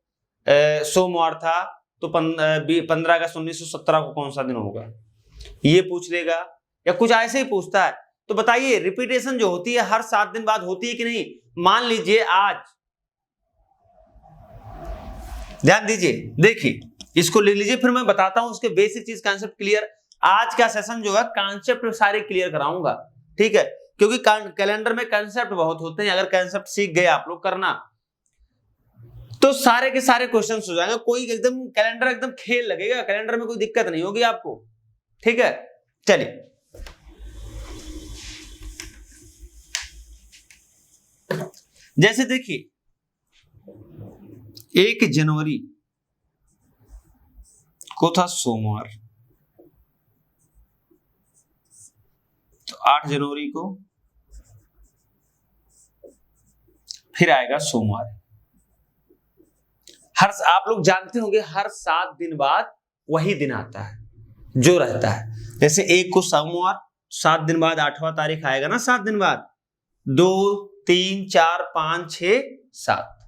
सोमवार था, तो 15 अगस्त 1917 को कौन सा दिन होगा, ये पूछ लेगा। या कुछ ऐसे ही पूछता है। तो बताइए रिपीटेशन जो होती है हर 7 दिन बाद होती है कि नहीं। मान लीजिए आज, ध्यान दीजिए, देखिए इसको लिख लीजिए, फिर मैं बताता हूं उसके बेसिक चीज, कंसेप्ट क्लियर। आज का सेशन जो है कंसेप्ट सारे क्लियर कराऊंगा, ठीक है, क्योंकि कैलेंडर में कंसेप्ट बहुत होते हैं। अगर कंसेप्ट सीख गए आप लोग करना तो सारे के सारे क्वेश्चंस हो जाएंगे। कोई एकदम कैलेंडर एकदम खेल लगेगा, कैलेंडर में कोई दिक्कत नहीं होगी आपको, ठीक है। चलिए जैसे देखिए 1 जनवरी को था सोमवार, तो 8 जनवरी को फिर आएगा सोमवार। आप लोग जानते होंगे हर 7 दिन बाद वही दिन आता है जो रहता है। जैसे 1 को सोमवार, 7 दिन बाद 8वां तारीख आएगा ना, 7 दिन बाद 2, 3, 4, 5, 6, 7,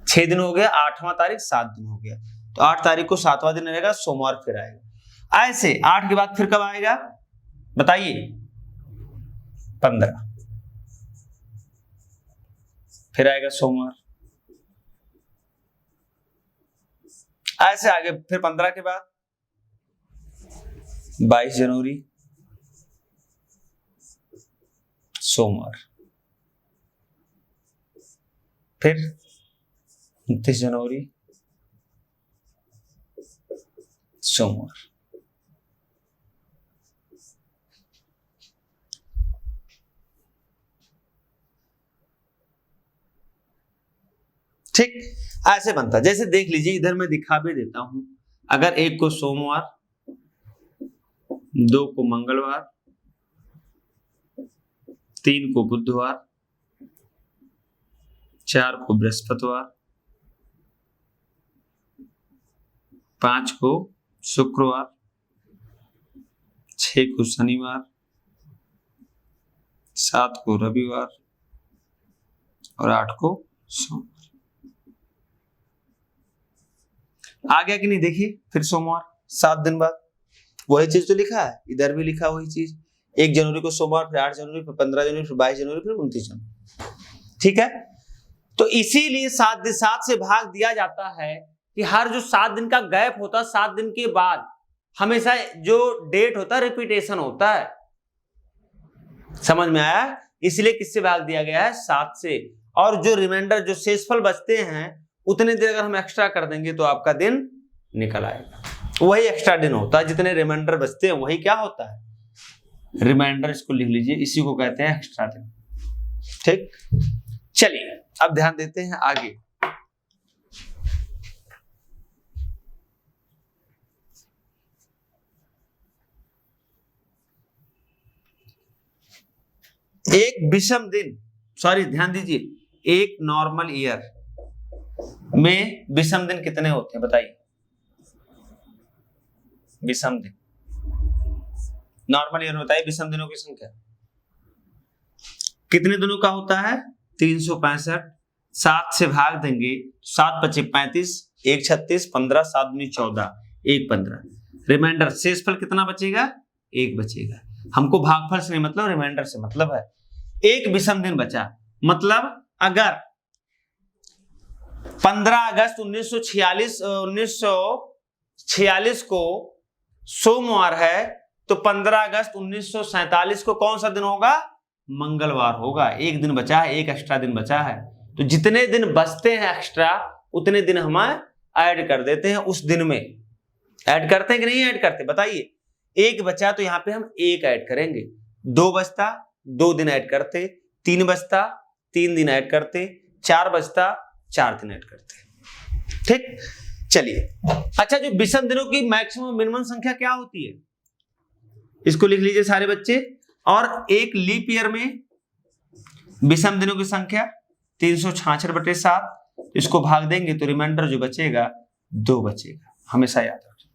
6 दिन हो गया, 8वां तारीख 7 दिन हो गया, तो 8 तारीख को 7वां दिन रहेगा, सोमवार फिर आएगा। ऐसे 8 के बाद फिर कब आएगा बताइए, 15, फिर आएगा सोमवार। ऐसे आगे फिर 15 के बाद 22 जनवरी सोमवार, फिर 29 जनवरी सोमवार। ठीक, ऐसे बनता। जैसे देख लीजिए इधर मैं दिखा भी देता हूं। अगर 1 को सोमवार, 2 को मंगलवार, 3 को बुधवार, 4 को बृहस्पतिवार, 5 को शुक्रवार, 6 को शनिवार, 7 को रविवार और 8 को सोमवार। आ गया कि नहीं, देखिए फिर सोमवार 7 दिन बाद वही चीज तो लिखा है, इधर भी लिखा वही चीज। 1 जनवरी को सोमवार, फिर 8 जनवरी, फिर 15 जनवरी, फिर 22 जनवरी, फिर 29 जनवरी, ठीक है। तो इसीलिए 7 से भाग दिया जाता है कि हर जो 7 दिन का गैप होता है, 7 दिन के बाद हमेशा जो डेट होता है रिपीटेशन होता है। समझ में आया? इसलिए किससे भाग दिया गया है, 7 से। और जो रिमाइंडर, जो शेषफल बचते हैं, उतने दिन अगर हम एक्स्ट्रा कर देंगे तो आपका दिन निकल आएगा। वही एक्स्ट्रा दिन होता है, जितने रिमाइंडर बचते हैं वही क्या होता है, रिमाइंडर। इसको लिख लीजिए, इसी को कहते हैं एक्स्ट्रा दिन, ठीक। चलिए अब ध्यान देते हैं आगे। एक विषम दिन, सॉरी ध्यान दीजिए, एक नॉर्मल ईयर में विषम दिन कितने होते हैं बताइए। विषम दिन, नॉर्मल ईयर में बताइए विषम दिनों की संख्या कितने दिनों का होता है, 365। 7 से भाग देंगे, 7 × 25 35, 1 36, 15, 7 × 14, 1 15। रिमाइंडर शेषफल कितना बचेगा, 1 बचेगा। हमको भागफल से नहीं मतलब, रिमाइंडर से मतलब है। एक विषम दिन बचा, मतलब अगर 15 अगस्त 1946 को सोमवार है तो 15 अगस्त 1947 को कौन सा दिन होगा? मंगलवार होगा। एक दिन बचा है, एक एक्स्ट्रा दिन बचा है, तो जितने दिन बचते हैं एक्स्ट्रा उतने दिन हम ऐड कर देते हैं उस दिन में। ऐड करते हैं कि नहीं ऐड करते बताइए? एक बचा तो यहाँ पे हम एक ऐड करेंगे, 2 बचता 2 दिन ऐड करते, 3 बचता 3 दिन ऐड करते, 4 बचता 4 दिन ऐड करते। ठीक, चलिए। अच्छा, जो विषम दिनों की मैक्सिमम मिनिमम संख्या क्या होती है, इसको लिख लीजिए सारे बच्चे। और एक लीप ईयर में विषम दिनों की संख्या 366/7, इसको भाग देंगे तो रिमाइंडर जो बचेगा 2 बचेगा। हमेशा याद रखें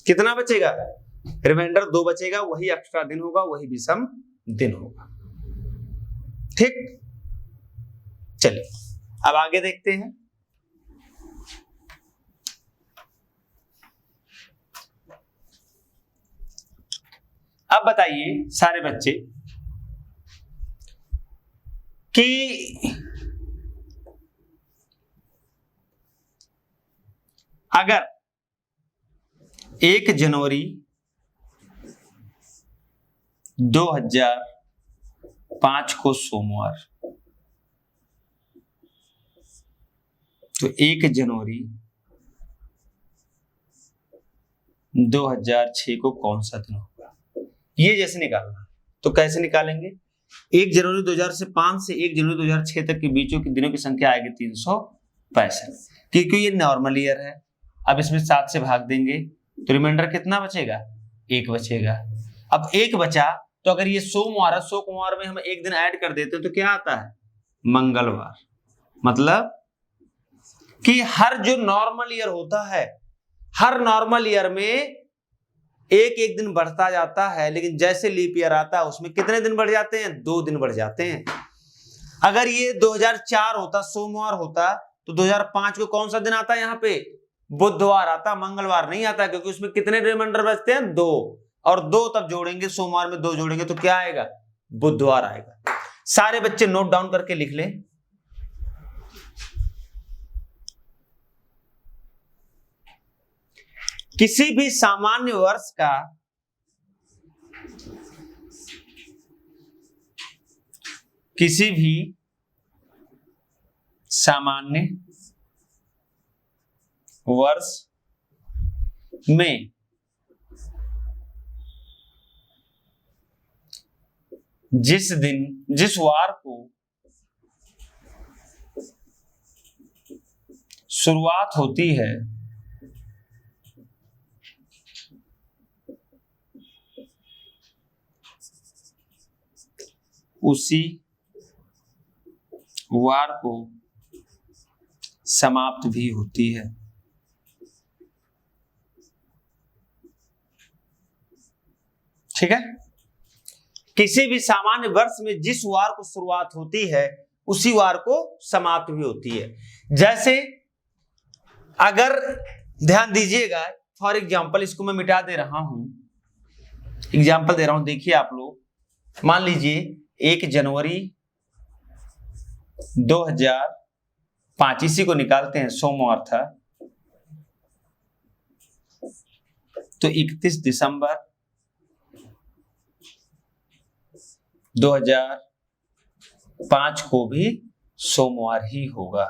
कितना बचेगा? रिमाइंडर 2 बचेगा, वही एक्स्ट्रा दिन होगा, वही विषम दिन होगा। ठीक, चलिए अब आगे देखते हैं। अब बताइए सारे बच्चे कि अगर 1 जनवरी 2005 को सोमवार, तो 1 जनवरी 2006 को कौन सा दिन होगा? ये जैसे निकालना, तो कैसे निकालेंगे? 1 जनवरी 2005 से 1 जनवरी 2006 तक के बीचों के दिनों की संख्या आएगी 365, क्योंकि ये नॉर्मल ईयर है। अब इसमें 7 से भाग देंगे तो रिमाइंडर कितना बचेगा? 1 बचेगा। अब 1 बचा तो अगर ये सोमवार है, सोमवार में हम एक दिन ऐड कर देते हैं तो क्या आता है? मंगलवार। मतलब कि हर जो नॉर्मल ईयर होता है, हर नॉर्मल ईयर में एक दिन बढ़ता जाता है, लेकिन जैसे लीप ईयर आता है उसमें कितने दिन बढ़ जाते हैं? 2 दिन बढ़ जाते हैं। अगर ये 2004 होता, सोमवार होता, तो 2005 को कौन सा दिन आता है? यहाँ पे बुधवार आता, मंगलवार नहीं आता, क्योंकि उसमें कितने रिमाइंडर बचते हैं? 2, और 2 तब जोड़ेंगे, सोमवार में 2 जोड़ेंगे तो क्या आएगा? बुधवार आएगा। सारे बच्चे नोट डाउन करके लिख लें। किसी भी सामान्य वर्ष का किसी भी सामान्य वर्ष में जिस वार को शुरुआत होती है उसी वार को समाप्त भी होती है। ठीक है, किसी भी सामान्य वर्ष में जिस वार को शुरुआत होती है उसी वार को समाप्त भी होती है। जैसे अगर ध्यान दीजिएगा, फॉर एग्जाम्पल इसको मैं मिटा दे रहा हूं, एग्जाम्पल दे रहा हूं, देखिए आप लोग। मान लीजिए 1 जनवरी 2005, इसी को निकालते हैं, सोमवार था, तो 31 दिसंबर 2005 को भी सोमवार ही होगा।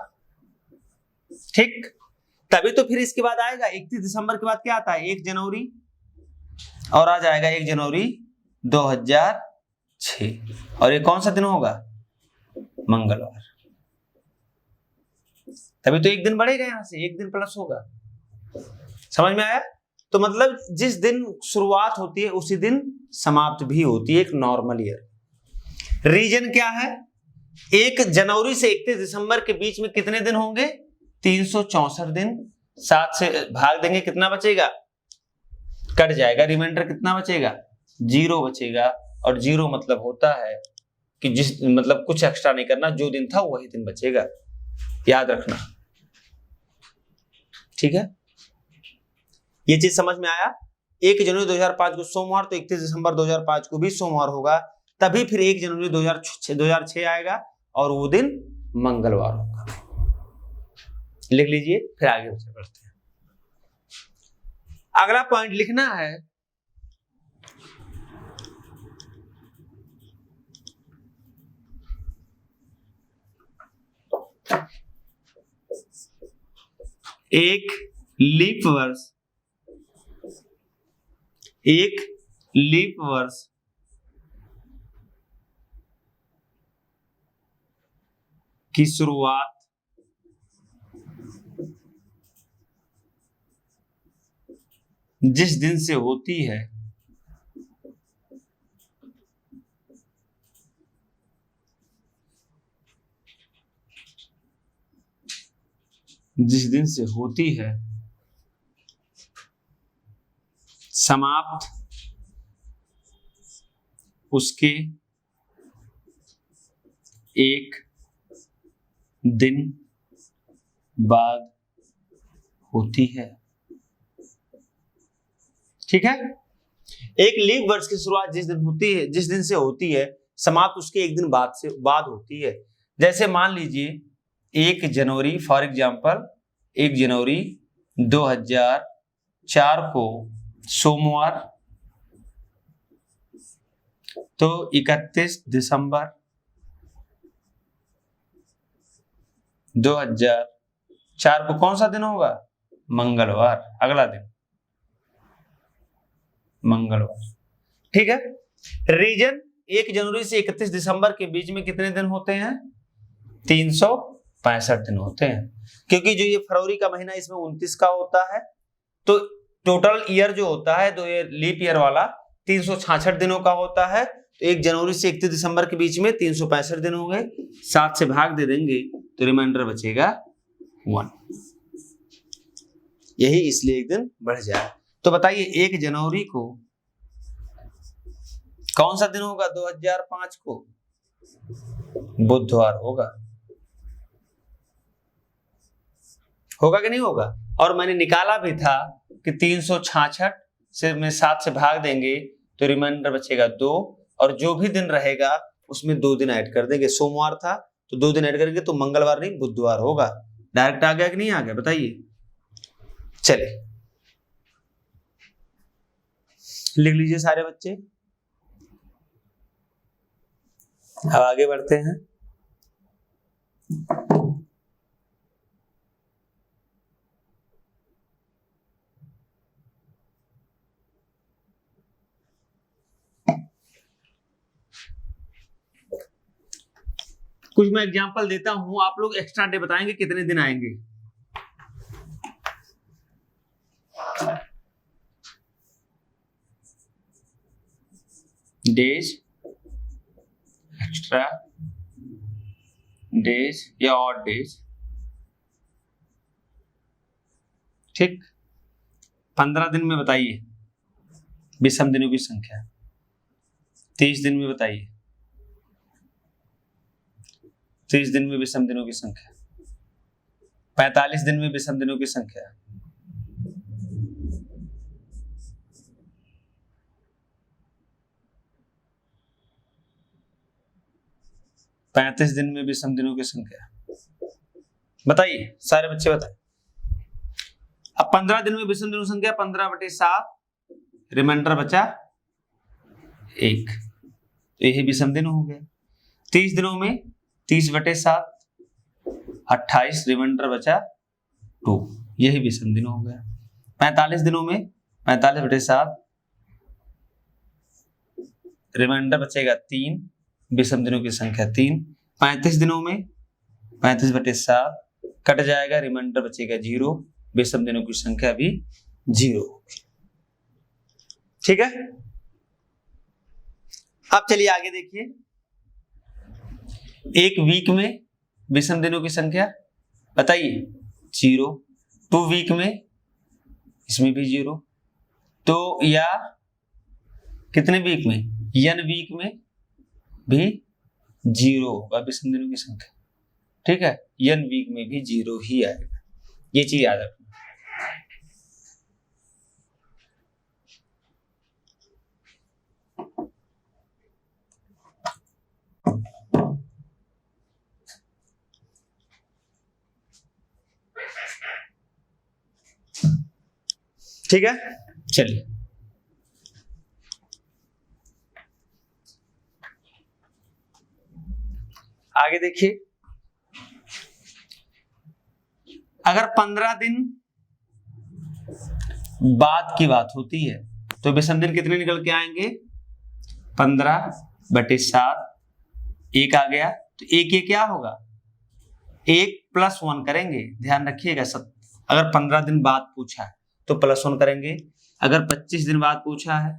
ठीक, तभी तो फिर इसके बाद आएगा 31 दिसंबर के बाद क्या आता है? 1 जनवरी, और आ जाएगा 1 जनवरी 2006, और ये कौन सा दिन होगा? मंगलवार। तभी तो एक दिन बढ़ेगा, यहां से एक दिन प्लस होगा। समझ में आया? तो मतलब जिस दिन शुरुआत होती है उसी दिन समाप्त भी होती है, एक नॉर्मल ईयर। रीजन क्या है? 1 जनवरी से 31 दिसंबर के बीच में कितने दिन होंगे? 364 दिन। 7 से भाग देंगे, कितना बचेगा? कट जाएगा, रिमाइंडर कितना बचेगा? 0 बचेगा। और 0 मतलब होता है कि मतलब कुछ एक्स्ट्रा नहीं करना, जो दिन था वही दिन बचेगा, याद रखना। ठीक है, ये चीज समझ में आया? 1 जनवरी 2005 को सोमवार, तो 31 दिसंबर 2005 को भी सोमवार होगा, तभी फिर 1 जनवरी 2006 आएगा और वो दिन मंगलवार होगा। लिख लीजिए, फिर आगे बढ़ते हैं। अगला पॉइंट लिखना है, एक लीप वर्ष की शुरुआत जिस दिन से होती है समाप्त उसके एक दिन बाद होती है। ठीक है, एक लीप वर्ष की शुरुआत जिस दिन से होती है, समाप्त उसके एक दिन बाद होती है। जैसे मान लीजिए 1 जनवरी, फॉर एग्जाम्पल 1 जनवरी 2004 को सोमवार, तो 31 दिसंबर 2004 को कौन सा दिन होगा? मंगलवार। अगला दिन मंगलवार। ठीक है, रीजन 1 जनवरी से 31 दिसंबर के बीच में कितने दिन होते हैं? 365 दिन होते हैं, क्योंकि जो ये फरवरी का महीना इसमें 29 का होता है, तो टोटल ईयर जो होता है, तो ये लीप ईयर वाला 366 दिनों का होता है। तो 1 जनवरी से 31 दिसंबर के बीच में 365 दिन हो गए, 7 से भाग दे देंगे तो रिमाइंडर बचेगा 1। यही इसलिए एक दिन बढ़ जाए। तो बताइए 1 जनवरी को कौन सा दिन होगा? 2005 को बुधवार होगा कि नहीं होगा? और मैंने निकाला भी था कि 366 से में 7 से भाग देंगे तो रिमाइंडर बचेगा 2, और जो भी दिन रहेगा उसमें 2 दिन ऐड कर देंगे। सोमवार था तो 2 दिन ऐड करेंगे तो मंगलवार नहीं बुधवार होगा। डायरेक्ट आ गया कि नहीं आ गया? बताइए। चलिए लिख लीजिए सारे बच्चे। अब आगे बढ़ते हैं। कुछ मैं एग्जांपल देता हूं, आप लोग एक्स्ट्रा डे बताएंगे कितने दिन आएंगे। डेज, एक्स्ट्रा डेज या ऑड डेज। ठीक, 15 दिन में बताइए विषम दिनों की संख्या। 30 दिन में बताइए 30 दिन में विषम दिनों की संख्या। 45 दिन में विषम दिनों की संख्या। 35 दिन में विषम दिनों की संख्या। बताइए सारे बच्चे बताइए। अब 15 दिन में विषम दिनों की संख्या 15/7, रिमाइंडर बचा 1, तो यही विषम दिन हो गया। 30 दिनों में 30/7, 28, रिमाइंडर बचा 2, यही विषम दिन हो गया। 45 दिनों में 45/7, रिमाइंडर बचेगा 3, विषम दिनों की संख्या 3। 35 दिनों में 35/7 कट जाएगा, रिमाइंडर बचेगा 0, विषम दिनों की संख्या भी 0 होगी। ठीक है, अब चलिए आगे देखिए। एक वीक में विषम दिनों की संख्या बताइए 0। 2 वीक में इसमें भी 0, तो या कितने वीक में? n वीक में भी 0 होगा विषम दिनों की संख्या। ठीक है, n वीक में भी 0 ही आएगा, ये चीज याद रखना। ठीक है, चलिए आगे देखिए। अगर 15 दिन बाद की बात होती है तो विषम दिन कितने निकल के आएंगे? 15/7, एक आ गया तो एक ये क्या होगा? 1+1 करेंगे, ध्यान रखिएगा सब। अगर 15 दिन बाद पूछा है तो +1 करेंगे। अगर 25 दिन बाद पूछा है,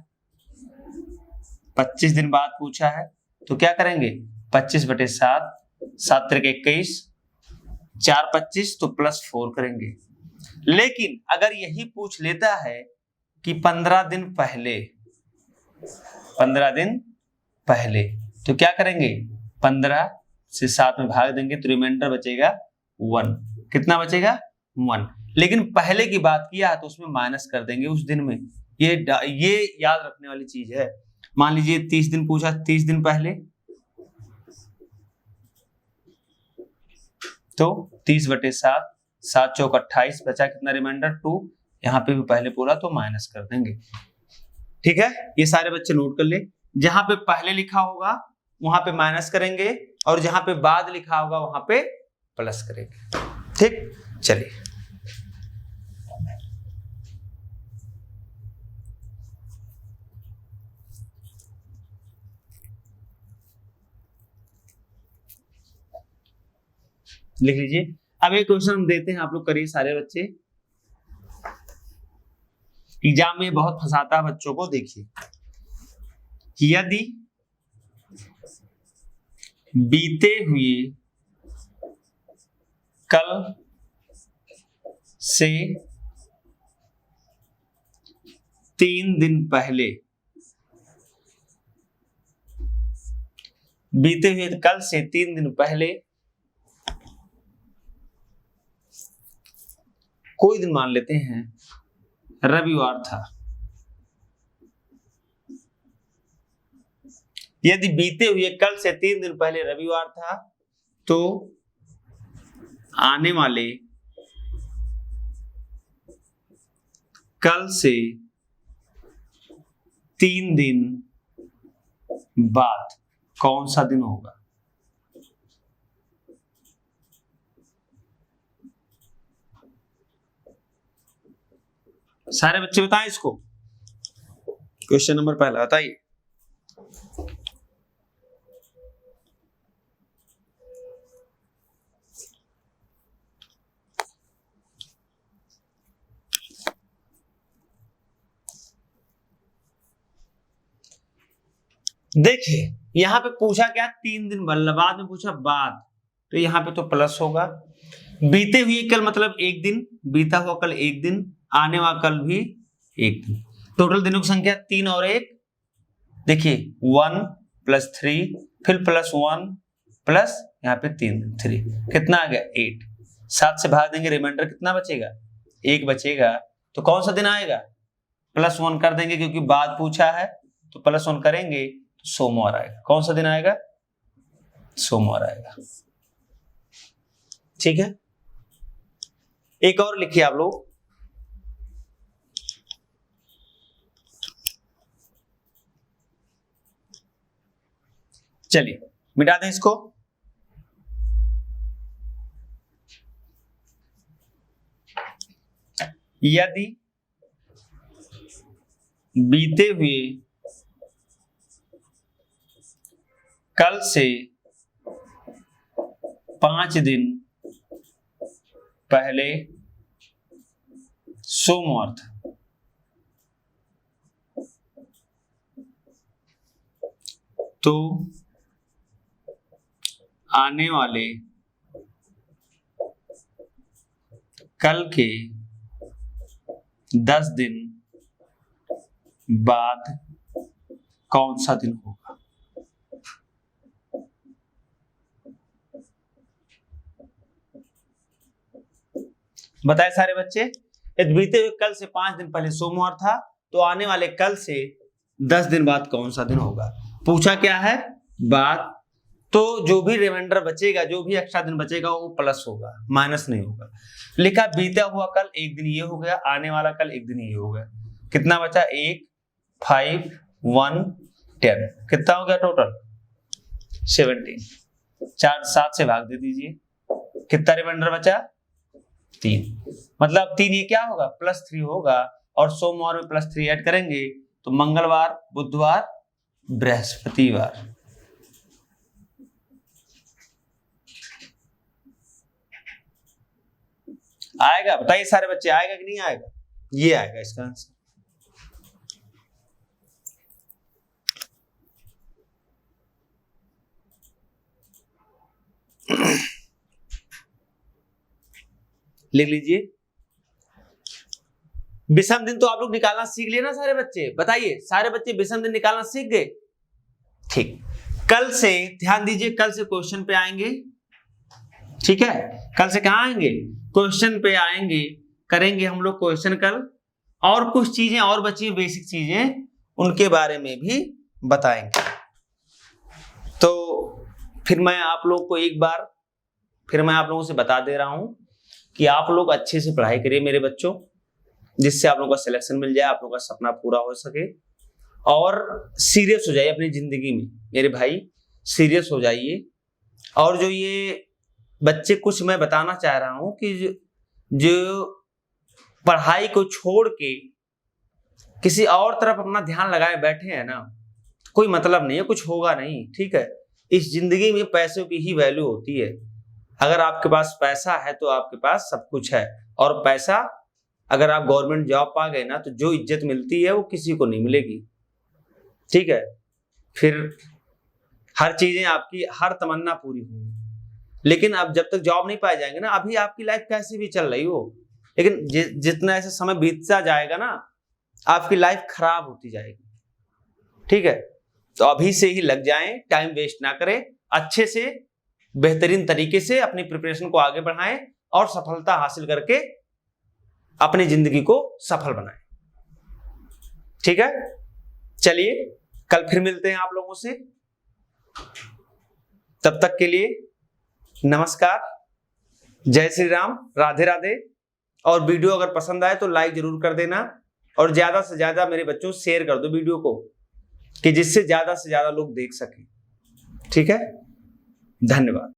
25 दिन बाद पूछा है तो क्या करेंगे? 25/7, 7 × 21, 4 25 तो +4 करेंगे। लेकिन अगर यही पूछ लेता है कि 15 दिन पहले, 15 दिन पहले, तो क्या करेंगे? 15 से 7 में भाग देंगे तो रिमाइंडर बचेगा 1। कितना बचेगा? 1। लेकिन पहले की बात किया तो उसमें माइनस कर देंगे उस दिन में। ये याद रखने वाली चीज है। मान लीजिए 30 दिन पूछा, 30 दिन पहले तो 30/7, 7 चौक 28, बचा कितना रिमाइंडर? 2। यहाँ पे भी पहले पूरा तो माइनस कर देंगे। ठीक है, ये सारे बच्चे नोट कर ले। जहां पे पहले लिखा होगा वहां पे माइनस करेंगे और जहां पे बाद लिखा होगा वहां पे प्लस करेंगे। ठीक, चलिए लिख लीजिए। अब एक क्वेश्चन हम देते हैं, आप लोग करिए सारे बच्चे। एग्जाम में बहुत फंसाता है बच्चों को। देखिए, यदि बीते हुए कल से 3 दिन पहले, बीते हुए कल से 3 दिन पहले कोई दिन मान लेते हैं रविवार था। यदि बीते हुए कल से 3 दिन पहले रविवार था तो आने वाले कल से 3 दिन बाद कौन सा दिन होगा? सारे बच्चे बताएं इसको। क्वेश्चन नंबर पहला बताइए। देखिए, यहां पे पूछा क्या? 3 दिन बाद में पूछा बाद, तो यहां पे तो प्लस होगा। बीते हुए कल मतलब एक दिन, बीता हुआ कल एक दिन, आने वाला कल भी एक दिन। टोटल दिनों की संख्या 3 और 1। देखिए 1 + 3, फिर +1 प्लस यहाँ पे 3, कितना आ गया? 8। 7 से भाग देंगे, रिमाइंडर कितना बचेगा? 1 बचेगा। तो कौन सा दिन आएगा? +1 कर देंगे क्योंकि बाद पूछा है तो +1 करेंगे तो सोमवार आएगा। कौन सा दिन आएगा? सोमवार आएगा। ठीक है, एक और लिखिए आप लोग। चलिए मिटा दें इसको। यदि बीते हुए कल से 5 दिन पहले सोमवार था तो आने वाले कल के 10 दिन बाद कौन सा दिन होगा? बताए सारे बच्चे। यदि बीते हुए कल से 5 दिन पहले सोमवार था तो आने वाले कल से 10 दिन बाद कौन सा दिन होगा? पूछा क्या है? बाद, तो जो भी रिमाइंडर बचेगा, जो भी एक्स्ट्रा दिन बचेगा वो प्लस होगा, माइनस नहीं होगा। लिखा बीता हुआ कल एक दिन ये हो गया, आने वाला कल एक दिन ये हो गया। कितना बचा? 1, 5, 1, 10। कितना हो गया टोटल? 17। 7 से भाग दे दीजिए। कितना रिमाइंडर बचा? 3। मतलब 3 ये क्या होगा? +3 होगा। और सोमवार में +3 ऐड करेंगे तो मंगलवार, बुधवार, बृहस्पतिवार। आएगा? बताइए सारे बच्चे, आएगा कि नहीं आएगा? ये आएगा इसका आंसर। लिख लीजिए। विषम दिन तो आप लोग निकालना सीख लिए ना सारे बच्चे? बताइए सारे बच्चे विषम दिन निकालना सीख गए? ठीक। कल से ध्यान दीजिए, कल से क्वेश्चन पे आएंगे। ठीक है, कल से कहां आएंगे? क्वेश्चन पे आएंगे, करेंगे हम लोग क्वेश्चन कल। और कुछ चीजें और बची, बेसिक चीजें, उनके बारे में भी बताएंगे। तो फिर मैं आप लोग को एक बार फिर मैं आप लोगों से बता दे रहा हूं कि आप लोग अच्छे से पढ़ाई करिए मेरे बच्चों, जिससे आप लोगों का सिलेक्शन मिल जाए, आप लोगों का सपना पूरा हो सके। और सीरियस हो जाइए अपनी जिंदगी में मेरे भाई, सीरियस हो जाइए। और जो ये बच्चे, कुछ मैं बताना चाह रहा हूं कि जो पढ़ाई को छोड़ के किसी और तरफ अपना ध्यान लगाए बैठे हैं ना, कोई मतलब नहीं है, कुछ होगा नहीं। ठीक है, इस जिंदगी में पैसों की ही वैल्यू होती है। अगर आपके पास पैसा है तो आपके पास सब कुछ है। और पैसा, अगर आप गवर्नमेंट जॉब पा गए ना, तो जो इज्जत मिलती है वो किसी को नहीं मिलेगी। ठीक है, फिर हर चीजें आपकी, हर तमन्ना पूरी होंगी। लेकिन अब जब तक जॉब नहीं पाए जाएंगे ना, अभी आपकी लाइफ कैसी भी चल रही हो, लेकिन जितना ऐसे समय बीतता जाएगा ना, आपकी लाइफ खराब होती जाएगी। ठीक है, तो अभी से ही लग जाएं, टाइम वेस्ट ना करें, अच्छे से बेहतरीन तरीके से अपनी प्रिपरेशन को आगे बढ़ाएं और सफलता हासिल करके अपनी जिंदगी को सफल बनाएं। ठीक है, चलिए कल फिर मिलते हैं आप लोगों से। तब तक के लिए नमस्कार, जय श्री राम, राधे राधे। और वीडियो अगर पसंद आए तो लाइक जरूर कर देना, और ज्यादा से ज्यादा मेरे बच्चों शेयर कर दो वीडियो को, कि जिससे ज्यादा से ज्यादा लोग देख सकें। ठीक है, धन्यवाद।